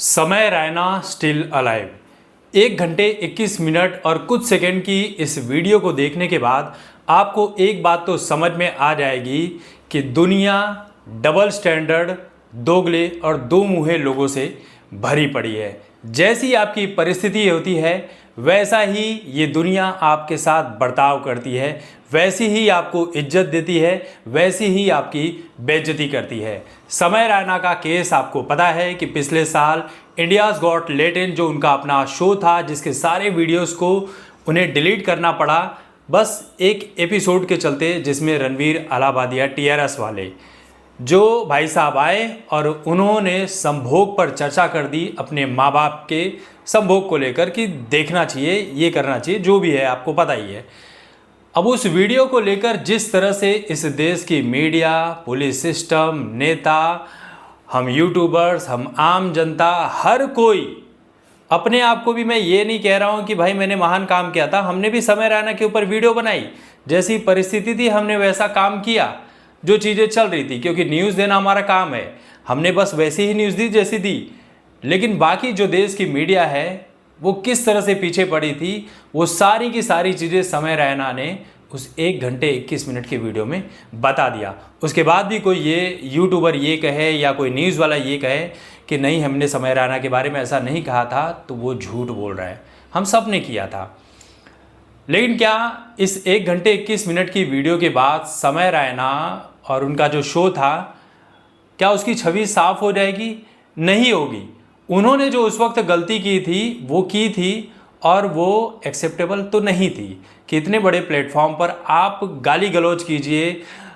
समय Raina still alive. 1 घंटे 21 minute और कुछ सेकंड की इस वीडियो को देखने के बाद आपको एक बात तो समझ में आ जाएगी कि दुनिया डबल स्टैंडर्ड, दोगले और दो मुँहे लोगों से भरी पड़ी है। जैसी आपकी परिस्थिति होती है वैसा ही ये दुनिया आपके साथ बर्ताव करती है, वैसी ही आपको इज्जत देती है, वैसी ही आपकी बेइज्जती करती है। समय रैना का केस आपको पता है कि पिछले साल इंडियाज़ गॉट लेटेंट जो उनका अपना शो था जिसके सारे वीडियोस को उन्हें डिलीट करना पड़ा बस एक एपिसोड के चलते, जिसमें रणवीर अलाहाबादिया टीआरएस वाले जो भाई साहब आए और उन्होंने संभोग पर चर्चा कर दी अपने माँ बाप के संभोग को लेकर कि देखना चाहिए, ये करना चाहिए, जो भी है आपको पता ही है। अब उस वीडियो को लेकर जिस तरह से इस देश की मीडिया, पुलिस सिस्टम, नेता, हम यूट्यूबर्स, हम आम जनता, हर कोई, अपने आप को भी मैं ये नहीं कह रहा हूँ कि भाई मैंने महान काम किया था, हमने भी समय रैना के ऊपर वीडियो बनाई, जैसी परिस्थिति थी हमने वैसा काम किया, जो चीज़ें चल रही थी, क्योंकि न्यूज़ देना हमारा काम है, हमने बस वैसी ही न्यूज़ दी जैसी दी। लेकिन बाकी जो देश की मीडिया है वो किस तरह से पीछे पड़ी थी, वो सारी की सारी चीज़ें समय रैना ने उस 1 घंटे 21 मिनट की वीडियो में बता दिया। उसके बाद भी कोई ये यूट्यूबर ये कहे या कोई न्यूज़ वाला ये कहे कि नहीं हमने समय रैना के बारे में ऐसा नहीं कहा था, तो वो झूठ बोल रहा है। हम सब ने किया था। लेकिन क्या इस 1 घंटे 21 मिनट की वीडियो के बाद समय रैना और उनका जो शो था, क्या उसकी छवि साफ हो जाएगी? नहीं होगी। उन्होंने जो उस वक्त गलती की थी वो की थी और वो एक्सेप्टेबल तो नहीं थी कि इतने बड़े प्लेटफॉर्म पर आप गाली गलौज कीजिए,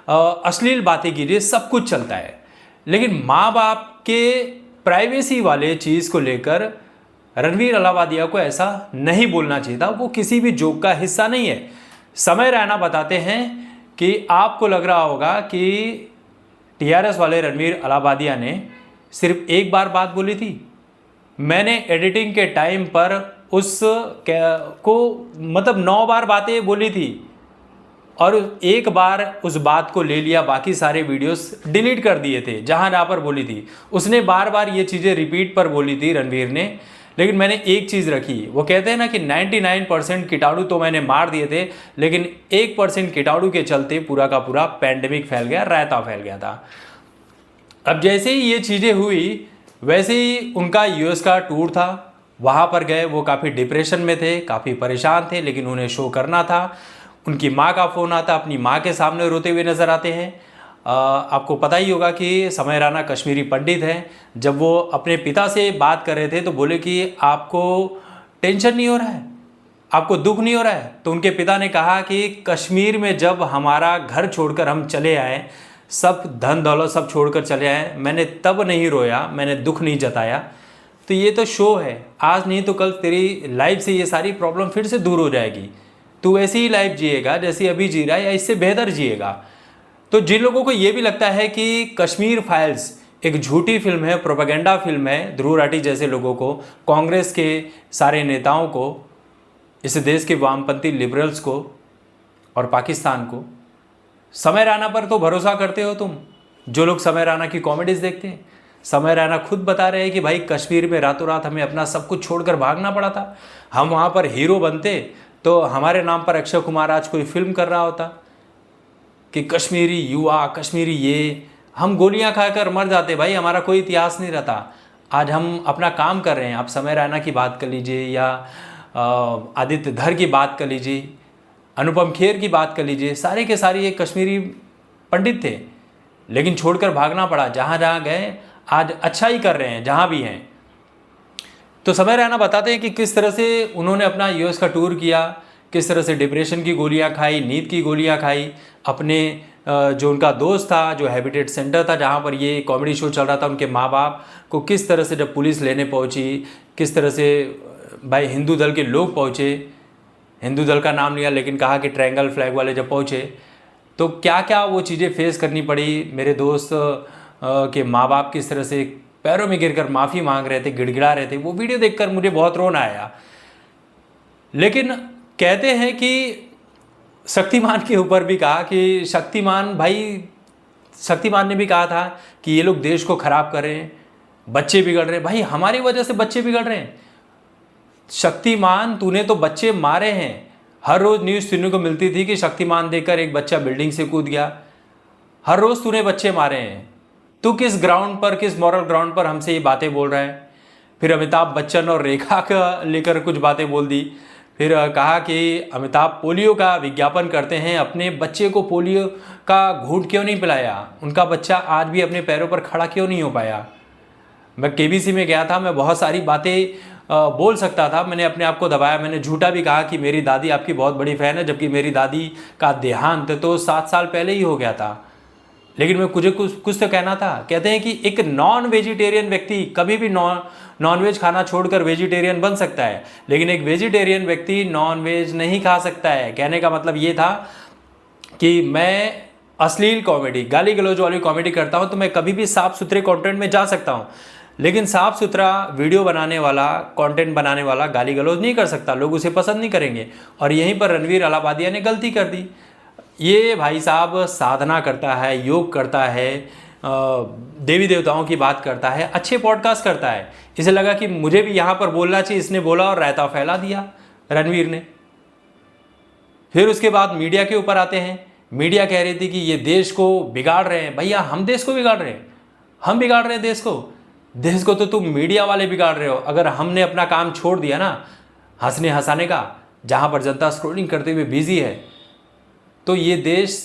अश्लील बातें कीजिए, सब कुछ चलता है। लेकिन माँ बाप के प्राइवेसी वाले चीज़ को लेकर रणवीर अलाहाबादिया को ऐसा नहीं बोलना चाहिए था। वो किसी भी जोक का हिस्सा नहीं है। समय रैना बताते हैं कि आपको लग रहा होगा कि टीआरएस वाले रणवीर अलाहाबादिया ने सिर्फ एक बार बात बोली थी। मैंने एडिटिंग के टाइम पर उस को मतलब 9 बार बातें बोली थी और एक बार उस बात को ले लिया, बाकी सारे वीडियोस डिलीट कर दिए थे जहाँ जहाँ पर बोली थी। उसने बार बार ये चीज़ें रिपीट पर बोली थी रणवीर ने। लेकिन मैंने एक चीज़ रखी, वो कहते हैं ना कि 99% कीटाणु तो मैंने मार दिए थे, लेकिन 1% कीटाणु के चलते पूरा का पूरा पैंडेमिक फैल गया, रायता फैल गया था। अब जैसे ही ये चीज़ें हुई वैसे ही उनका यूएस का टूर था, वहाँ पर गए। वो काफ़ी डिप्रेशन में थे, काफ़ी परेशान थे, लेकिन उन्हें शो करना था। उनकी माँ का फ़ोन आता, अपनी माँ के सामने रोते हुए नज़र आते हैं। आपको पता ही होगा कि समय रैना कश्मीरी पंडित हैं। जब वो अपने पिता से बात कर रहे थे तो बोले कि आपको टेंशन नहीं हो रहा है, आपको दुख नहीं हो रहा है? तो उनके पिता ने कहा कि कश्मीर में जब हमारा घर छोड़कर हम चले आए, सब धन दौलत सब छोड़कर चले आए, मैंने तब नहीं रोया, मैंने दुख नहीं जताया। तो ये तो शो है, आज नहीं तो कल तेरी लाइफ से ये सारी प्रॉब्लम फिर से दूर हो जाएगी। तू ऐसी ही लाइफ जिएगा जैसी अभी जी रहा है या इससे बेहतर जिएगा। तो जिन लोगों को ये भी लगता है कि कश्मीर फाइल्स एक झूठी फिल्म है, प्रोपेगेंडा फिल्म है, ध्रुव राठी जैसे लोगों को, कांग्रेस के सारे नेताओं को, इस देश के वामपंथी लिबरल्स को और पाकिस्तान को, समय रैना पर तो भरोसा करते हो तुम, जो लोग समय रैना की कॉमेडीज देखते हैं। समय रैना खुद बता रहे हैं कि भाई कश्मीर में रातों रात हमें अपना सब कुछ छोड़कर भागना पड़ा था। हम वहाँ पर हीरो बनते तो हमारे नाम पर अक्षय कुमार आज कोई फिल्म कर रहा होता कि कश्मीरी युवा, कश्मीरी ये, हम गोलियां खाकर मर जाते भाई, हमारा कोई इतिहास नहीं रहता। आज हम अपना काम कर रहे हैं। आप समय रैना की बात कर लीजिए या आदित्य धर की बात कर लीजिए, अनुपम खेर की बात कर लीजिए, सारे के सारे ये कश्मीरी पंडित थे, लेकिन छोड़कर भागना पड़ा। जहाँ जहाँ गए आज अच्छा ही कर रहे हैं जहाँ भी हैं। तो समय रैना बताते हैं कि किस तरह से उन्होंने अपना यूएस का टूर किया, किस तरह से डिप्रेशन की गोलियां खाई, नींद की गोलियां खाई। अपने जो उनका दोस्त था, जो हैबिटेट सेंटर था जहाँ पर ये कॉमेडी शो चल रहा था, उनके माँ बाप को किस तरह से जब पुलिस लेने पहुँची, किस तरह से भाई हिंदू दल के लोग पहुँचे, हिंदू दल का नाम लिया लेकिन कहा कि ट्रायंगल फ्लैग वाले जब पहुँचे तो क्या क्या वो चीज़ें फेस करनी पड़ी। मेरे दोस्त के माँ बाप किस तरह से पैरों में गिरकर माफ़ी मांग रहे थे, गिड़गिड़ा रहे थे। वो वीडियो देखकर मुझे बहुत रोना आया। लेकिन कहते हैं कि शक्तिमान के ऊपर भी कहा कि शक्तिमान ने भी कहा था कि ये लोग देश को ख़राब कर रहे हैं, बच्चे बिगड़ रहे हैं। भाई हमारी वजह से बच्चे बिगड़ रहे हैं। शक्तिमान तूने तो बच्चे मारे हैं। हर रोज न्यूज़ सुनने को मिलती थी कि शक्तिमान देखकर एक बच्चा बिल्डिंग से कूद गया। हर रोज तूने बच्चे मारे हैं। तू किस ग्राउंड पर, किस मॉरल ग्राउंड पर हमसे ये बातें बोल रहा है? फिर अमिताभ बच्चन और रेखा का लेकर कुछ बातें बोल दी। फिर कहा कि अमिताभ पोलियो का विज्ञापन करते हैं, अपने बच्चे को पोलियो का घूंट क्यों नहीं पिलाया? उनका बच्चा आज भी अपने पैरों पर खड़ा क्यों नहीं हो पाया? मैं केबीसी में गया था, मैं बहुत सारी बातें बोल सकता था, मैंने अपने आप को दबाया। मैंने झूठा भी कहा कि मेरी दादी आपकी बहुत बड़ी फ़ैन है, जबकि मेरी दादी का देहांत तो 7 साल पहले ही हो गया था। लेकिन मैं कुछ तो कहना था। कहते हैं कि एक नॉन वेजिटेरियन व्यक्ति कभी भी नॉन वेज खाना छोड़कर वेजिटेरियन बन सकता है, लेकिन एक वेजिटेरियन व्यक्ति नॉन वेज नहीं खा सकता है। कहने का मतलब ये था कि मैं अश्लील कॉमेडी, गाली गलौज वाली कॉमेडी करता हूँ तो मैं कभी भी साफ सुथरे कंटेंट में जा सकता हूँ, लेकिन साफ सुथरा वीडियो बनाने वाला, कंटेंट बनाने वाला गाली गलौज नहीं कर सकता। लोग उसे पसंद नहीं करेंगे। और यहीं पर रणवीर अलाहाबादिया ने गलती कर दी। ये भाई साहब साधना करता है, योग करता है, देवी देवताओं की बात करता है, अच्छे पॉडकास्ट करता है। इसे लगा कि मुझे भी यहाँ पर बोलना चाहिए, इसने बोला और रायता फैला दिया रणवीर ने। फिर उसके बाद मीडिया के ऊपर आते हैं। मीडिया कह रही थी कि ये देश को बिगाड़ रहे हैं। भैया हम देश को बिगाड़ रहे हैं? हम बिगाड़ रहे हैं देश को? देश को तो तुम मीडिया वाले बिगाड़ रहे हो। अगर हमने अपना काम छोड़ दिया ना हंसने हंसाने का, जहाँ पर जनता स्क्रोलिंग करते हुए बिजी है, तो ये देश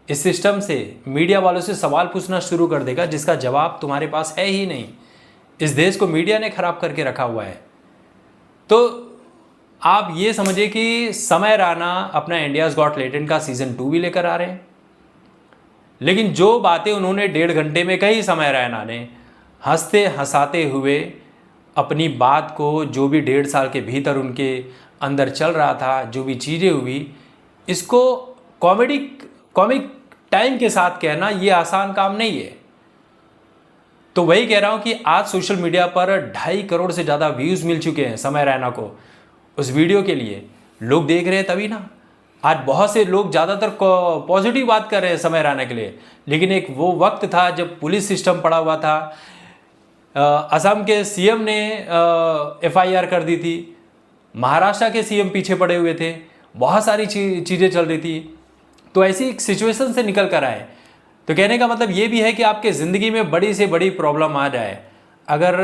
इस सिस्टम से, मीडिया वालों से सवाल पूछना शुरू कर देगा जिसका जवाब तुम्हारे पास है ही नहीं। इस देश को मीडिया ने खराब करके रखा हुआ है। तो आप ये समझिए कि समय राणा अपना इंडियाज़ गॉट टैलेंट का सीज़न 2 भी लेकर आ रहे हैं, लेकिन जो बातें उन्होंने 1.5 घंटे में कही समय राणा ने, हंसते हंसाते हुए अपनी बात को, जो भी 1.5 साल के भीतर उनके अंदर चल रहा था, जो भी चीज़ें हुई, इसको कॉमिक टाइम के साथ कहना ये आसान काम नहीं है। तो वही कह रहा हूँ कि आज सोशल मीडिया पर 2.5 करोड़ से ज़्यादा व्यूज़ मिल चुके हैं समय रैना को उस वीडियो के लिए। लोग देख रहे हैं तभी ना। आज बहुत से लोग ज़्यादातर पॉजिटिव बात कर रहे हैं समय रैना के लिए, लेकिन एक वो वक्त था जब पुलिस सिस्टम पड़ा हुआ था। असम के सीएम ने FIR कर दी थी, महाराष्ट्र के सीएम पीछे पड़े हुए थे, बहुत सारी चीज़ें चल रही थी। तो ऐसी एक सिचुएशन से निकल कर आए। तो कहने का मतलब ये भी है कि आपके ज़िंदगी में बड़ी से बड़ी प्रॉब्लम आ जाए, अगर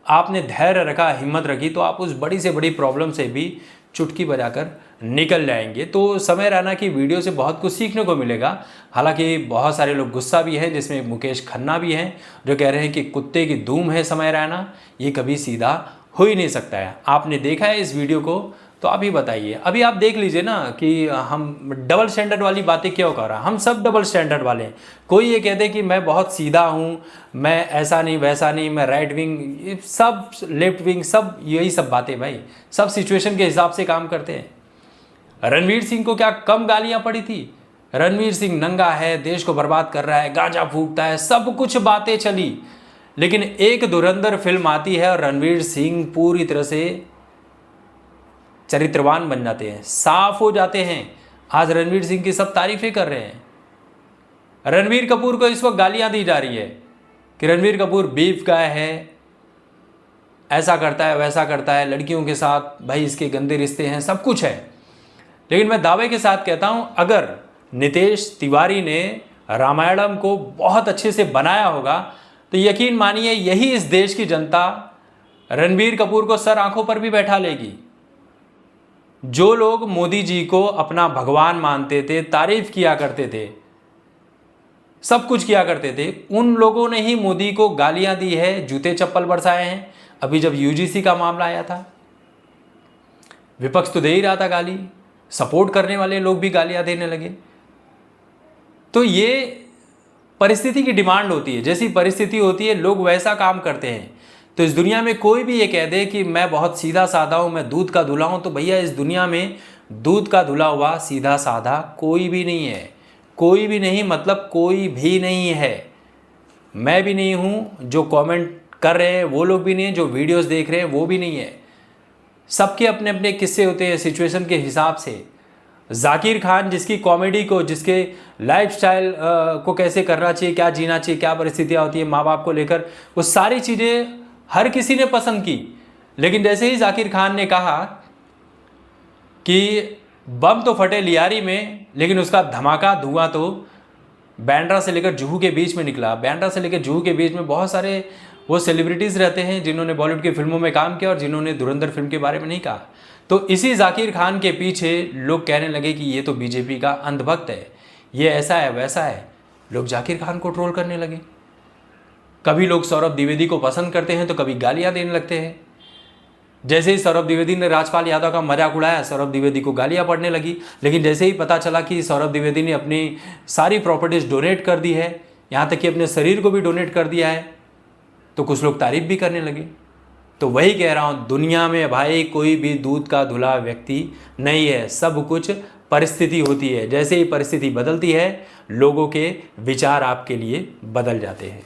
आपने धैर्य रखा, हिम्मत रखी, तो आप उस बड़ी से बड़ी प्रॉब्लम से भी चुटकी बजाकर निकल जाएंगे। तो समय रैना की वीडियो से बहुत कुछ सीखने को मिलेगा। हालांकि बहुत सारे लोग गुस्सा भी हैं, जिसमें मुकेश खन्ना भी हैं, जो कह रहे हैं कि कुत्ते की धूम है समय रैना, ये कभी सीधा हो ही नहीं सकता है। आपने देखा है इस वीडियो को, तो अभी बताइए। अभी आप देख लीजिए ना कि हम डबल स्टैंडर्ड वाली बातें क्यों कर रहा। हम सब डबल स्टैंडर्ड वाले हैं। कोई ये कहते कि मैं बहुत सीधा हूँ, मैं ऐसा नहीं वैसा नहीं, मैं राइट विंग, सब लेफ्ट विंग, सब यही सब बातें भाई, सब सिचुएशन के हिसाब से काम करते हैं। रणवीर सिंह को क्या कम गालियाँ पड़ी थी? रणवीर सिंह नंगा है, देश को बर्बाद कर रहा है, गांजा फूकता है, सब कुछ बातें चली, लेकिन एक धुरंधर फिल्म आती है और रणवीर सिंह पूरी तरह से चरित्रवान बन जाते हैं, साफ हो जाते हैं। आज रणवीर सिंह की सब तारीफें कर रहे हैं। रणवीर कपूर को इस वक्त गालियां दी जा रही है कि रणवीर कपूर बीफ गाय है, ऐसा करता है वैसा करता है, लड़कियों के साथ भाई इसके गंदे रिश्ते हैं, सब कुछ है। लेकिन मैं दावे के साथ कहता हूं, अगर नितेश तिवारी ने रामायणम को बहुत अच्छे से बनाया होगा तो यकीन मानिए यही इस देश की जनता रणवीर कपूर को सर आंखों पर भी बैठा लेगी। जो लोग मोदी जी को अपना भगवान मानते थे, तारीफ किया करते थे, सब कुछ किया करते थे, उन लोगों ने ही मोदी को गालियां दी है, जूते चप्पल बरसाए हैं। अभी जब UGC का मामला आया था, विपक्ष तो दे ही रहा था गाली, सपोर्ट करने वाले लोग भी गालियां देने लगे। तो ये परिस्थिति की डिमांड होती है, जैसी परिस्थिति होती है लोग वैसा काम करते हैं। तो इस दुनिया में कोई भी ये कह दे कि मैं बहुत सीधा साधा हूँ, मैं दूध का धुला हूँ, तो भैया इस दुनिया में दूध का धुला हुआ सीधा साधा कोई भी नहीं है। कोई भी नहीं मतलब कोई भी नहीं है। मैं भी नहीं हूँ, जो कमेंट कर रहे हैं वो लोग भी नहीं है, जो वीडियोस देख रहे हैं वो भी नहीं है। सबके अपने अपने किस्से होते हैं सिचुएशन के हिसाब से। जाकिर खान जिसकी कॉमेडी को, जिसके लाइफस्टाइल को कैसे करना चाहिए, क्या जीना चाहिए, क्या परिस्थितियाँ होती है माँ बाप को लेकर, वो सारी चीज़ें हर किसी ने पसंद की। लेकिन जैसे ही जाकिर खान ने कहा कि बम तो फटे लियारी में, लेकिन उसका धमाका धुआं तो बांद्रा से लेकर जुहू के बीच में निकला। बांद्रा से लेकर जुहू के बीच में बहुत सारे वो सेलिब्रिटीज़ रहते हैं जिन्होंने बॉलीवुड की फिल्मों में काम किया और जिन्होंने धुरंधर फिल्म के बारे में नहीं कहा। तो इसी जाकिर खान के पीछे लोग कहने लगे कि ये तो बीजेपी का अंधभक्त है, ये ऐसा है वैसा है। लोग जाकिर खान को ट्रोल करने लगे। कभी लोग सौरभ द्विवेदी को पसंद करते हैं तो कभी गालियाँ देने लगते हैं। जैसे ही सौरभ द्विवेदी ने राजपाल यादव का मजाक उड़ाया, सौरभ द्विवेदी को गालियाँ पड़ने लगी। लेकिन जैसे ही पता चला कि सौरभ द्विवेदी ने अपनी सारी प्रॉपर्टीज़ डोनेट कर दी है, यहाँ तक कि अपने शरीर को भी डोनेट कर दिया है, तो कुछ लोग तारीफ भी करने लगे। तो वही कह रहा हूँ, दुनिया में भाई कोई भी दूध का धुला व्यक्ति नहीं है, सब कुछ परिस्थिति होती है। जैसे ही परिस्थिति बदलती है, लोगों के विचार आपके लिए बदल जाते हैं।